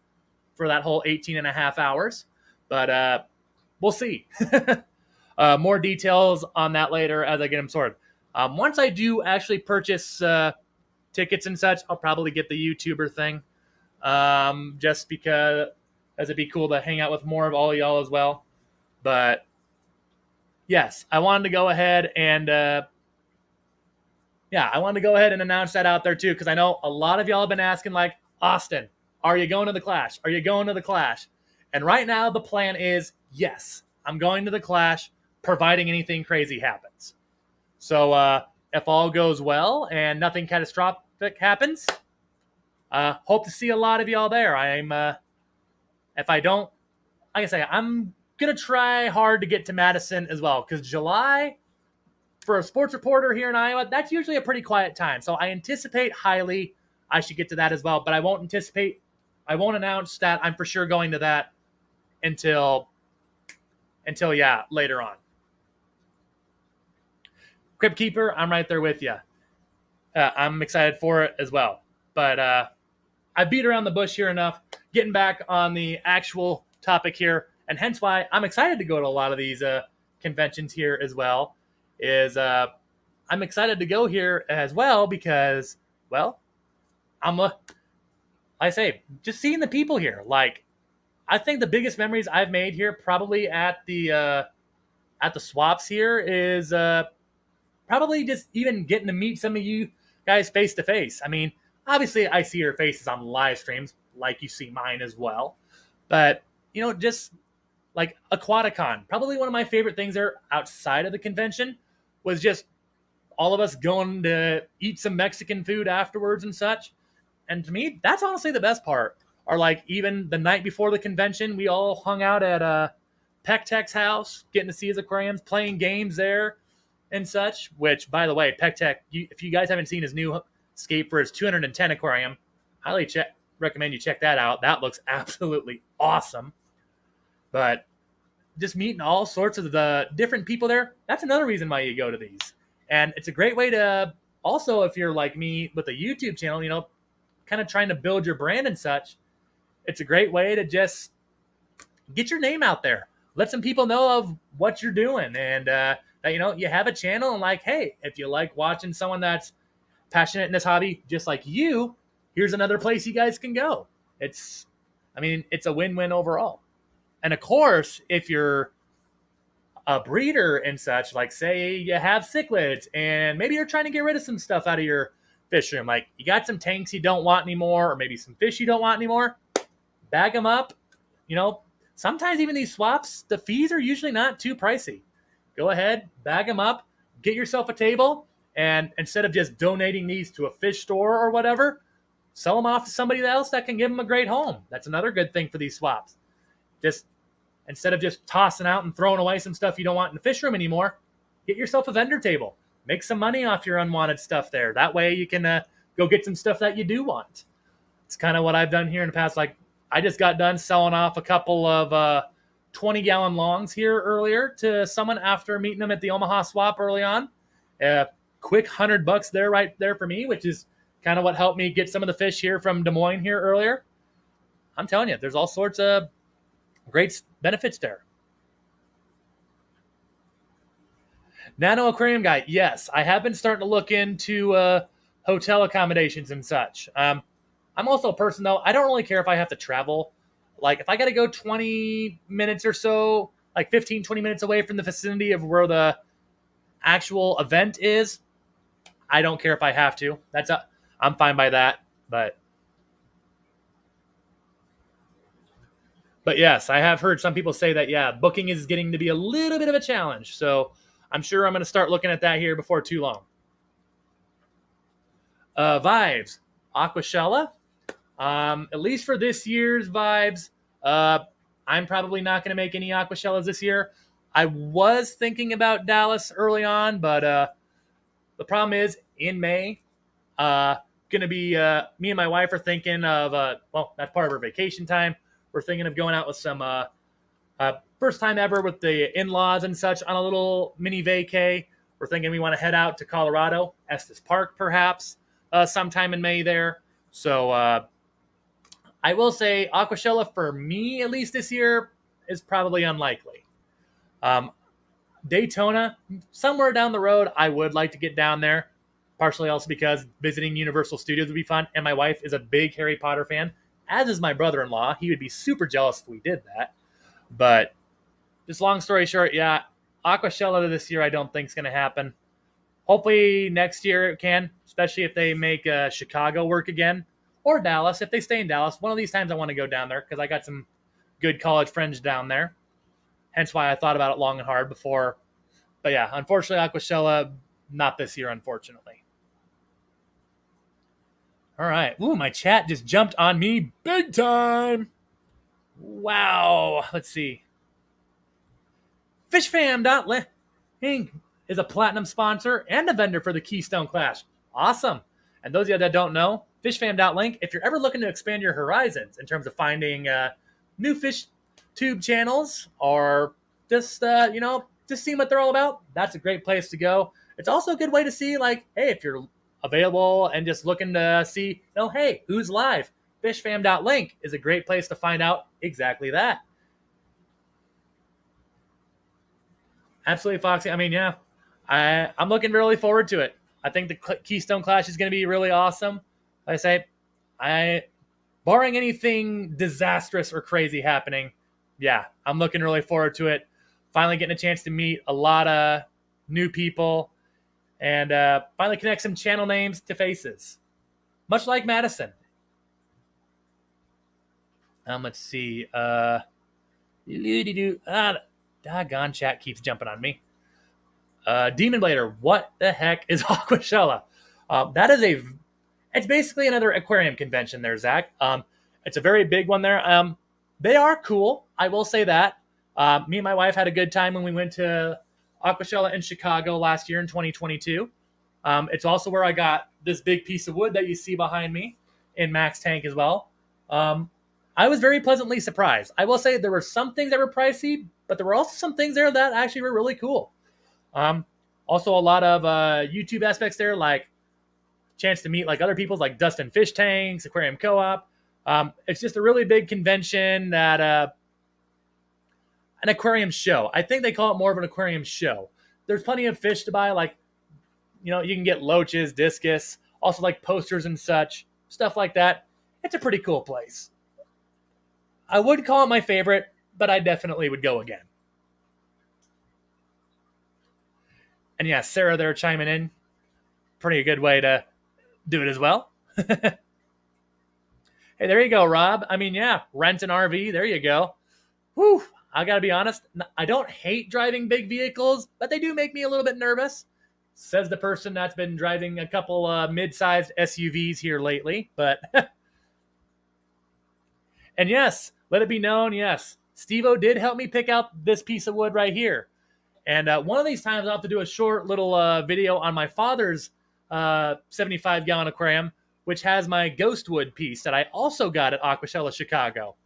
A: for that whole 18 and a half hours. But we'll see. More details on that later as I get them sorted. Once I do actually purchase tickets and such, I'll probably get the YouTuber thing. Just because it'd be cool to hang out with more of all y'all as well. But yes, I wanted to go ahead and announce that out there too, because I know a lot of y'all have been asking, like, Austin, are you going to the Clash? Are you going to the Clash? And right now the plan is yes, I'm going to the Clash, providing anything crazy happens. So if all goes well and nothing catastrophic happens, hope to see a lot of y'all there. If I don't, like I say, I'm going to try hard to get to Madison as well, because July, for a sports reporter here in Iowa, that's usually a pretty quiet time. So I anticipate highly I should get to that as well, but I won't announce that I'm for sure going to that until later on. Crypt Keeper, I'm right there with you. I'm excited for it as well. But I beat around the bush here enough. Getting back on the actual topic here, and hence why I'm excited to go to a lot of these conventions here as well, is I'm excited to go here as well because, well, I say, just seeing the people here. Like, I think the biggest memories I've made here, probably at the swaps here, is probably just even getting to meet some of you guys face to face. I mean, obviously I see your faces on live streams, like you see mine as well. But, just like Aquaticon, probably one of my favorite things there outside of the convention was just all of us going to eat some Mexican food afterwards and such. And to me, that's honestly the best part. Or like even the night before the convention, we all hung out at Pectec's house, getting to see his aquariums, playing games there and such. Which, by the way, Pectec, if you guys haven't seen his new escape for his 210 aquarium, highly recommend you check that out. That looks absolutely awesome. But just meeting all sorts of the different people there, that's another reason why you go to these. And it's a great way to also, if you're like me with a YouTube channel, kind of trying to build your brand and such, it's a great way to just get your name out there. Let some people know of what you're doing, and that, you have a channel, and like, hey, if you like watching someone that's passionate in this hobby just like you, here's another place you guys can go. It's a win-win overall. And of course, if you're a breeder and such, like say you have cichlids and maybe you're trying to get rid of some stuff out of your fish room, like you got some tanks you don't want anymore, or maybe some fish you don't want anymore, bag them up. Sometimes even these swaps, the fees are usually not too pricey. Go ahead, bag them up, get yourself a table, and instead of just donating these to a fish store or whatever, sell them off to somebody else that can give them a great home. That's another good thing for these swaps. Just instead of just tossing out and throwing away some stuff you don't want in the fish room anymore, get yourself a vendor table. Make some money off your unwanted stuff there. That way you can go get some stuff that you do want. It's kind of what I've done here in the past. Like, I just got done selling off a couple of 20-gallon longs here earlier to someone after meeting them at the Omaha swap early on. Quick $100 there, right there for me, which is kind of what helped me get some of the fish here from Des Moines here earlier. I'm telling you, there's all sorts of great benefits there. Nano Aquarium Guy, yes, I have been starting to look into hotel accommodations and such. I'm also a person, though, I don't really care if I have to travel. Like, if I got to go 20 minutes or so, like 15, 20 minutes away from the vicinity of where the actual event is, I don't care if I have to. I'm fine by that. But yes, I have heard some people say that, yeah, booking is getting to be a little bit of a challenge. So I'm sure I'm going to start looking at that here before too long. Vibes. Aquashella. At least for this year's Vibes, I'm probably not going to make any Aquashellas this year. I was thinking about Dallas early on, but the problem is in May, going to be me and my wife are thinking of, well, that's part of our vacation time. We're thinking of going out with some first time ever with the in-laws and such on a little mini vacay. We're thinking we want to head out to Colorado, Estes Park, perhaps, sometime in May there. So I will say Aquashella for me, at least this year, is probably unlikely. Daytona, somewhere down the road, I would like to get down there. Partially also because visiting Universal Studios would be fun. And my wife is a big Harry Potter fan, as is my brother-in-law. He would be super jealous if we did that. But just long story short, yeah, Aquashella this year I don't think is going to happen. Hopefully next year it can, especially if they make Chicago work again. Or Dallas, if they stay in Dallas. One of these times I want to go down there because I got some good college friends down there. Hence why I thought about it long and hard before. But yeah, unfortunately, Aquashella, not this year, unfortunately. All right. Ooh, my chat just jumped on me big time. Wow. Let's see. FishFam.Inc. is a platinum sponsor and a vendor for the Keystone Clash. Awesome. And those of you that don't know, FishFam.Link, if you're ever looking to expand your horizons in terms of finding new fish tube channels or just, just seeing what they're all about, that's a great place to go. It's also a good way to see, like, hey, if you're available and just looking to see, hey, who's live? FishFam.Link is a great place to find out exactly that. Absolutely, Foxy. I mean, yeah, I'm looking really forward to it. I think the Keystone Clash is going to be really awesome. Like I say, barring anything disastrous or crazy happening, yeah, I'm looking really forward to it. Finally getting a chance to meet a lot of new people and finally connect some channel names to faces. Much like Madison. Let's see. Doggone chat keeps jumping on me. Demon Blader, what the heck is Aquashella? It's basically another aquarium convention there, Zach. It's a very big one there. They are cool, I will say that. Me and my wife had a good time when we went to Aquashella in Chicago last year in 2022. It's also where I got this big piece of wood that you see behind me in Max Tank as well. I was very pleasantly surprised. I will say there were some things that were pricey, but there were also some things there that actually were really cool. Also a lot of YouTube aspects there, like chance to meet like other people's like Dustin Fish Tanks, Aquarium Co-op. It's just a really big convention that an aquarium show. I think they call it more of an aquarium show. There's plenty of fish to buy, like you can get loaches, discus, also like posters and such, stuff like that. It's a pretty cool place. I would call it my favorite, but I definitely would go again. And yeah, Sarah there chiming in. Pretty good way to do it as well. Hey, there you go, Rob. I mean, yeah, rent an RV. There you go. Whew. I got to be honest. I don't hate driving big vehicles, but they do make me a little bit nervous. Says the person that's been driving a couple mid-sized SUVs here lately. But and yes, let it be known, yes, Steve-O did help me pick out this piece of wood right here. And one of these times I'll have to do a short little video on my father's 75-gallon aquarium, which has my Ghostwood piece that I also got at Aquashella Chicago.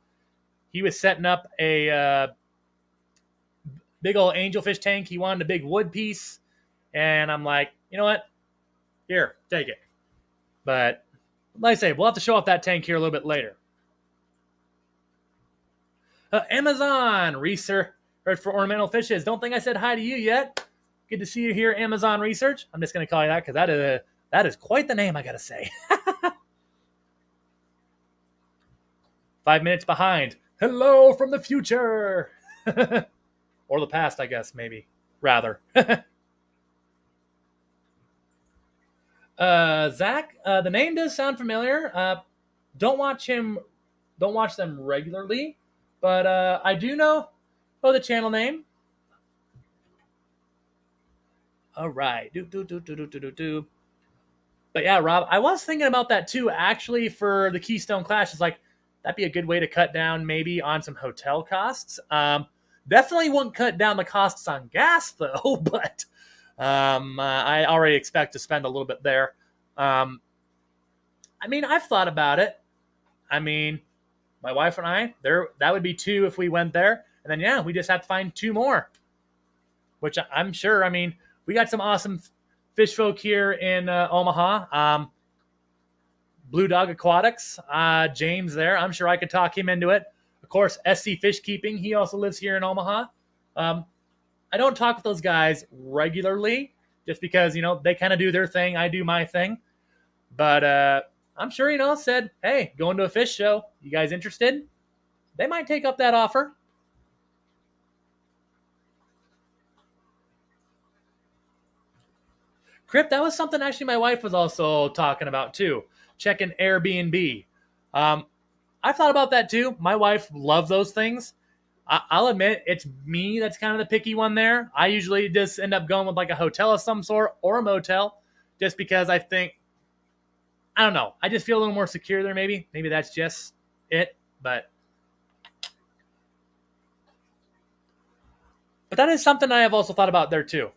A: He was setting up a big old angelfish tank. He wanted a big wood piece. And I'm like, you know what? Here, take it. But like I say, we'll have to show off that tank here a little bit later. Amazon research for ornamental fishes. Don't think I said hi to you yet. Good to see you here, Amazon Research. I'm just going to call you that because that is quite the name, I got to say. 5 minutes behind. Hello from the future. Or the past, I guess, maybe. Rather. Zach, the name does sound familiar. Don't watch them regularly, but I do know the channel name. All right. But yeah, Rob, I was thinking about that too, actually, for the Keystone Clash. It's like, that'd be a good way to cut down maybe on some hotel costs. Definitely won't cut down the costs on gas, though, but I already expect to spend a little bit there. I mean, I've thought about it. I mean, my wife and I, that would be 2 if we went there. And then, yeah, we just have to find 2 more, which I'm sure, I mean, we got some awesome fish folk here in Omaha. Blue Dog Aquatics, James there. I'm sure I could talk him into it. Of course, SC Fish Keeping. He also lives here in Omaha. I don't talk with those guys regularly just because, they kind of do their thing. I do my thing. But I'm sure, said, hey, going to a fish show. You guys interested? They might take up that offer. Crip, that was something actually my wife was also talking about too. Checking Airbnb. I've thought about that too. My wife loves those things. I'll admit it's me that's kind of the picky one there. I usually just end up going with like a hotel of some sort or a motel just because I think, I don't know, I just feel a little more secure there maybe. Maybe that's just it, but that is something I have also thought about there too.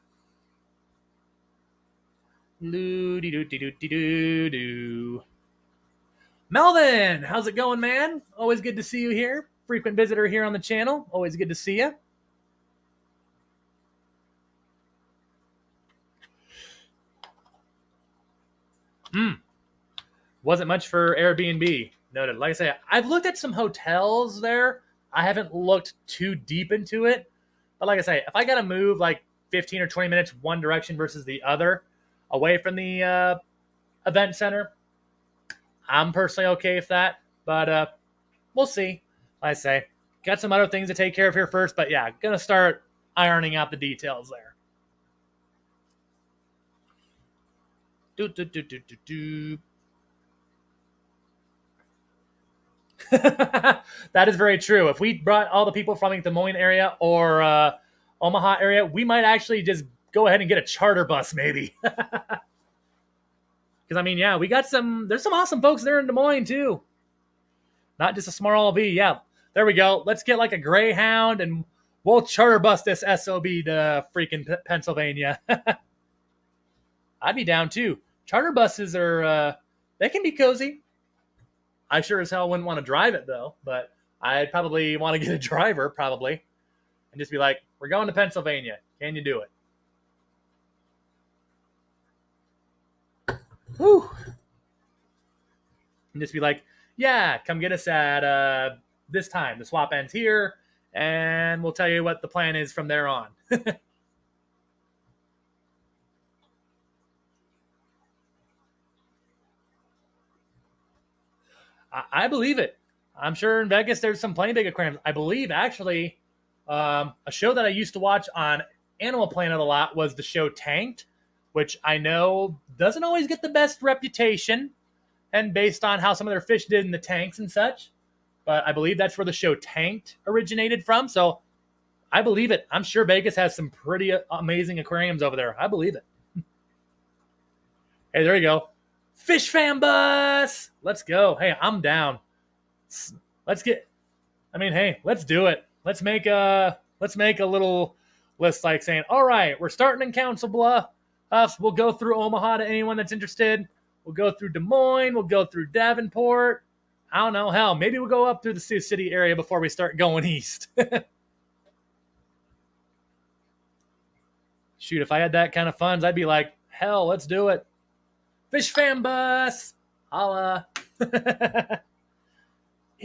A: Melvin, how's it going, man? Always good to see you here. Frequent visitor here on the channel. Always good to see you. Wasn't much for Airbnb. Noted. Like I say, I've looked at some hotels there. I haven't looked too deep into it. But like I say, if I got to move like 15 or 20 minutes one direction versus the other away from the event center, I'm personally okay with that. But we'll see. Like I say, got some other things to take care of here first. But yeah, going to start ironing out the details there. That is very true. If we brought all the people from the Des Moines area or Omaha area, we might actually just go ahead and get a charter bus maybe. Because, I mean, yeah, there's some awesome folks there in Des Moines too. Not just a small RV. Yeah, there we go. Let's get like a Greyhound and we'll charter bus this SOB to freaking Pennsylvania. I'd be down too. Charter buses they can be cozy. I sure as hell wouldn't want to drive it though, but I'd probably want to get a driver probably and just be like, we're going to Pennsylvania. Can you do it? Whew. And just be like, yeah, come get us at this time. The swap ends here, and we'll tell you what the plan is from there on. I believe it. I'm sure in Vegas there's some plenty big aquariums. I believe actually a show that I used to watch on Animal Planet a lot was the show Tanked, which I know doesn't always get the best reputation and based on how some of their fish did in the tanks and such. But I believe that's where the show Tanked originated from. So I believe it. I'm sure Vegas has some pretty amazing aquariums over there. I believe it. Hey, there you go. Fish fan bus. Let's go. Hey, I'm down. Let's do it. Let's make a little list like saying, all right, we're starting in Council Bluffs. We'll go through Omaha to anyone that's interested. We'll go through Des Moines. We'll go through Davenport. I don't know. Hell, maybe we'll go up through the Sioux City area before we start going east. Shoot, if I had that kind of funds, I'd be like, hell, let's do it. Fish fan bus. Holla. It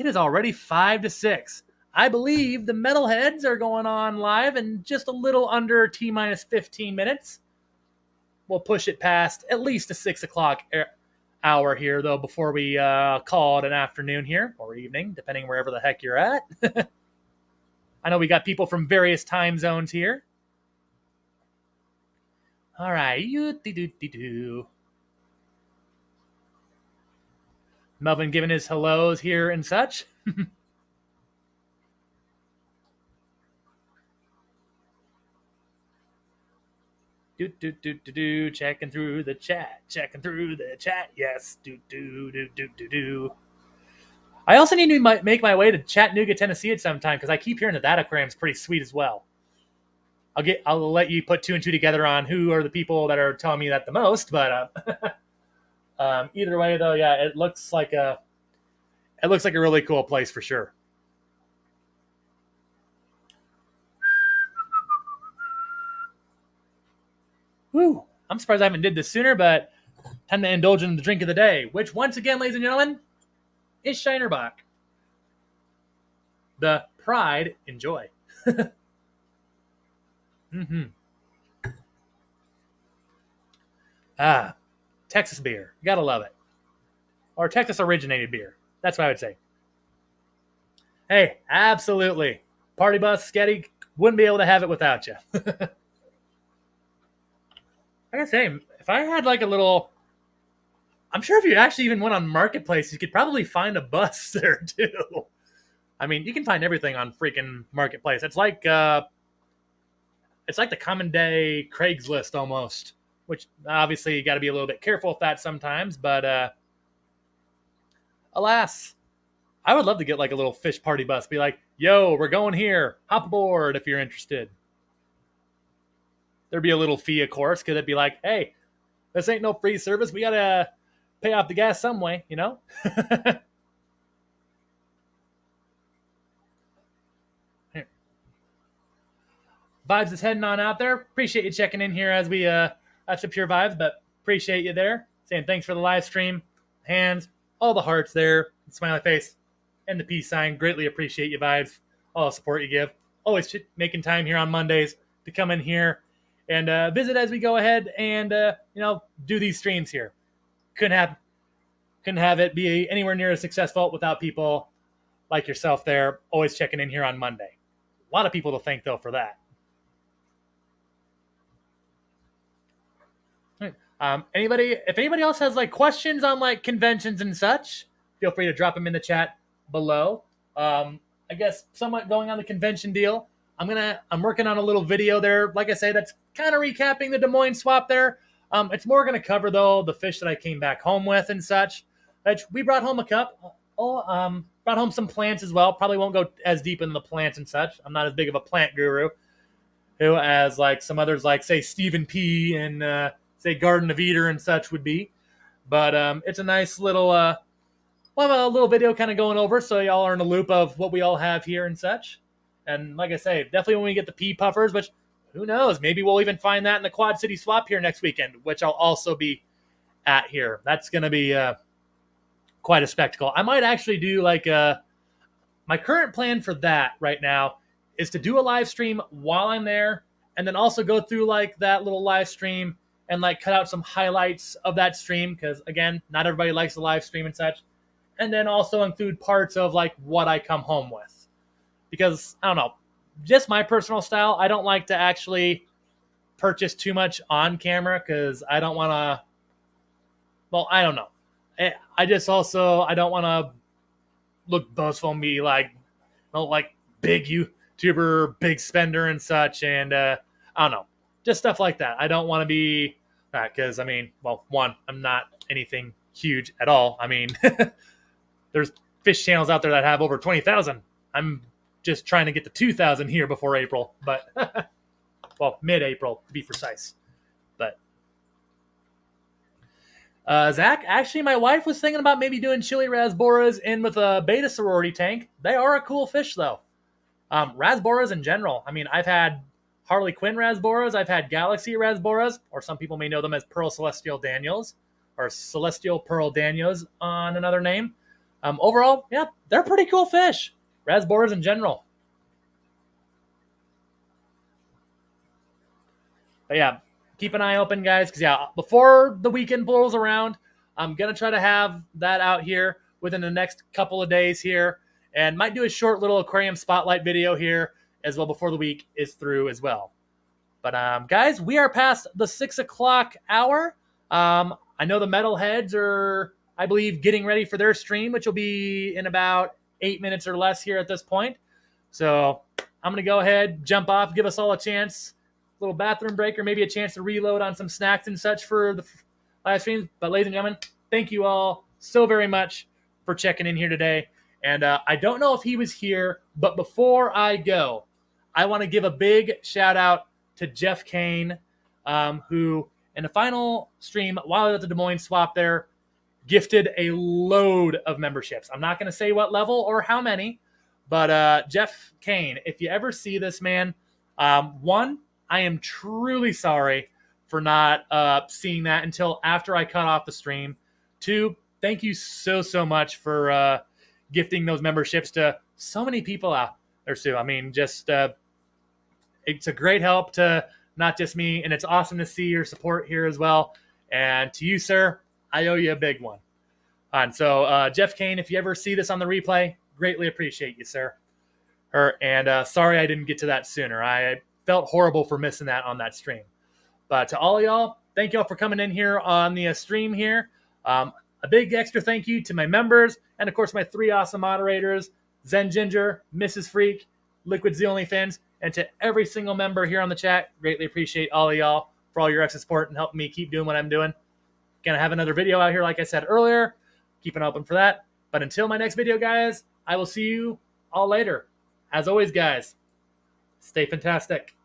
A: is already 5 to 6. I believe the Metalheads are going on live in just a little under T minus 15 minutes. We'll push it past at least a 6 o'clock hour here, though, before we call it an afternoon here, or evening, depending wherever the heck you're at. I know we got people from various time zones here. All right. Melvin giving his hellos here and such. Checking through the chat. Yes. I also need to make my way to Chattanooga, Tennessee at some time because I keep hearing that aquarium's pretty sweet as well. I'll let you put 2 and 2 together on who are the people that are telling me that the most, but either way though, yeah, it looks like a really cool place for sure. Woo! I'm surprised I haven't did this sooner, but time to indulge in the drink of the day, which once again, ladies and gentlemen, is Shinerbach. The Pride Enjoy. Texas beer. You gotta love it. Or Texas originated beer. That's what I would say. Hey, absolutely. Party bus, Sketty, wouldn't be able to have it without you. Like I say, if I had like a little, I'm sure if you actually even went on Marketplace, you could probably find a bus there too. I mean, you can find everything on freaking Marketplace. It's like the common day Craigslist almost, which obviously you got to be a little bit careful with that sometimes. But alas, I would love to get like a little fish party bus. Be like, yo, we're going here. Hop aboard if you're interested. There'd be a little fee, of course, because it'd be like, hey, this ain't no free service. We got to pay off the gas some way, you know? Vibes is heading on out there. Appreciate you checking in here as we that's a Pure Vibes, but appreciate you there. Saying thanks for the live stream. Hands, all the hearts there, smiley face, and the peace sign. Greatly appreciate you, Vibes. All the support you give. Always making time here on Mondays to come in here and visit as we go ahead and do these streams here. Couldn't have it be anywhere near as successful without people like yourself there, always checking in here on Monday. A lot of people to thank though for that. If anybody else has like questions on like conventions and such, feel free to drop them in the chat below. I guess somewhat going on the convention deal. I'm working on a little video there. Like I say, that's kind of recapping the Des Moines swap there. It's more going to cover though the fish that I came back home with and such. We brought home a cup. Brought home some plants as well. Probably won't go as deep into the plants and such. I'm not as big of a plant guru as like some others like say Stephen P and say Garden of Eden and such would be. But it's a nice little we'll have a little video kind of going over so y'all are in the loop of what we all have here and such. And like I say, definitely when we get the pea puffers, which who knows, maybe we'll even find that in the Quad City swap here next weekend, which I'll also be at here. That's going to be quite a spectacle. I might actually do like my current plan for that right now is to do a live stream while I'm there and then also go through like that little live stream and like cut out some highlights of that stream because again, not everybody likes the live stream and such. And then also include parts of like what I come home with. Because I don't know, just my personal style, I don't like to actually purchase too much on camera because I don't want to, well, I don't know. I don't want to look boastful and be like big YouTuber, big spender and such. And I don't know, just stuff like that. I don't want to be because I mean, well, one, I'm not anything huge at all. I mean, there's fish channels out there that have over 20,000. I'm just trying to get to 2,000 here before April, but well, mid-April to be precise. But Zach, actually, my wife was thinking about maybe doing chili rasboras in with a beta sorority tank. They are a cool fish, though. Rasboras in general. I mean, I've had Harley Quinn rasboras. I've had Galaxy rasboras, or some people may know them as Pearl Celestial Daniels, or Celestial Pearl Daniels on another name. Overall, yeah, they're pretty cool fish. res boards in general. But yeah, keep an eye open, guys, because yeah, before the weekend rolls around, I'm gonna try to have that out here within the next couple of days here, and might do a short little aquarium spotlight video here as well before the week is through as well. But guys, we are past the 6 o'clock hour. I know the metalheads are, I believe, getting ready for their stream, which will be in about 8 minutes or less here at this point. So I'm gonna go ahead, jump off, give us all a chance, little bathroom break, or maybe a chance to reload on some snacks and such for the live streams. But ladies and gentlemen, thank you all so very much for checking in here today. And I don't know if he was here, but before I go, I want to give a big shout out to Jeff Kane, who in the final stream while I was at the Des Moines swap there, gifted a load of memberships. I'm not going to say what level or how many, but Jeff Kane, if you ever see this, man, one, I am truly sorry for not seeing that until after I cut off the stream. Two, thank you so much for gifting those memberships to so many people out there, Sue. I mean, just it's a great help to not just me, and it's awesome to see your support here as well. And to you, sir, I owe you a big one. And so, Jeff Kane, if you ever see this on the replay, greatly appreciate you, sir. And sorry I didn't get to that sooner. I felt horrible for missing that on that stream. But to all of y'all, thank y'all for coming in here on the stream here. A big extra thank you to my members, and of course my 3 awesome moderators, Zen Ginger, Mrs. Freak, Liquid Z OnlyFans, and to every single member here on the chat. Greatly appreciate all of y'all for all your extra support and helping me keep doing what I'm doing. Gonna have another video out here, like I said earlier. Keep an open for that. But until my next video, guys, I will see you all later. As always, guys, stay fantastic.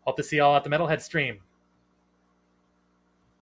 A: Hope to see y'all at the Metalhead stream.